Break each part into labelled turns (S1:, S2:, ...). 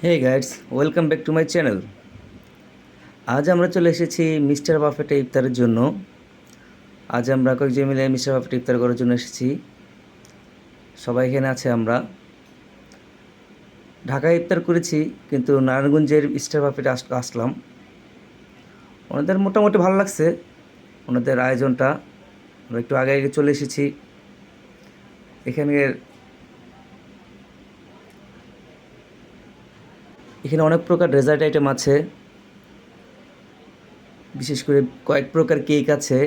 S1: Hey guys, welcome back to my channel. আজ আমরা চলে এসেছি মিস্টার বাফেটে ইফতারের জন্য। আজ আমরা কয়েকজন মিলে মিস্টার বাফেটে ইফতার করার জন্য এসেছি। সবাই এখানে আছে। আমরা ঢাকায় ইফতার করেছি, কিন্তু নারায়ণগঞ্জের মিস্টার বাফেটে আসলাম। ওনাদের মোটামুটি ভালো লাগছে, ওনাদের আয়োজনটা। আমরা একটু আগে আগে চলে এসেছি। এখানে অনেক প্রকার ডেজার্ট আইটেম আছে, বিশেষ করে কয়েক প্রকার কেক আছে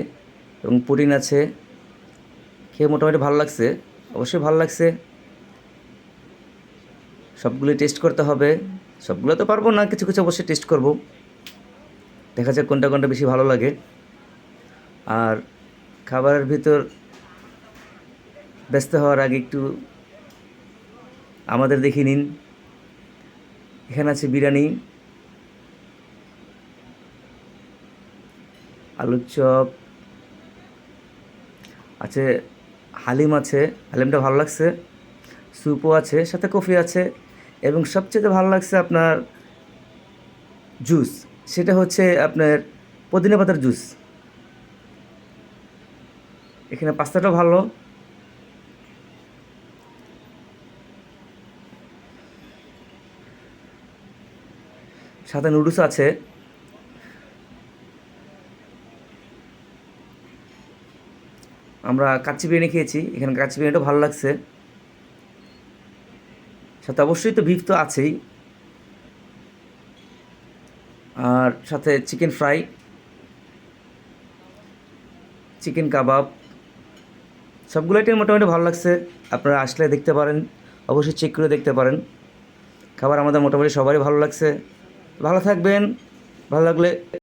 S1: এবং পুডিং আছে। খেয়ে মোটামুটি ভালো লাগছে, অবশ্যই ভালো লাগছে। সবগুলো টেস্ট করতে হবে, সবগুলো তো পারবো না, কিছু কিছু অবশ্যই টেস্ট করব। দেখা যাক কোনটা কোনটা বেশি ভালো লাগে। আর খাবারের ভিতর ব্যস্ত হওয়ার আগে একটু আমাদের দেখে নিন। এখানে আছে বিরিয়ানি, আলুর চপ আছে, হালিম আছে, হালিমটা ভালো লাগছে। স্যুপও আছে, সাথে কফি আছে, এবং সবচেয়ে ভালো লাগছে আপনার জুস। সেটা হচ্ছে আপনার পুদিনা পাতার জুস। এখানে পাস্তাটাও ভালো। সাথে নুডলস আছে। আমরা কাচ্চি বিরিয়ানি খেয়েছি, এখানে কাচ্চি বিরিয়ানিটা ভালো লাগছে। সাথে অবশ্যই তো বিফ তো আছেই, আর সাথে চিকেন ফ্রাই, চিকেন কাবাব, সবগুলো আইটেম মোটামুটি ভালো লাগছে। আপনারা আসলে দেখতে পারেন, অবশ্যই চেক করে দেখতে পারেন। খাবার আমাদের মোটামুটি সবারই ভালো লাগছে। ভালো থাকবেন, ভালো লাগলে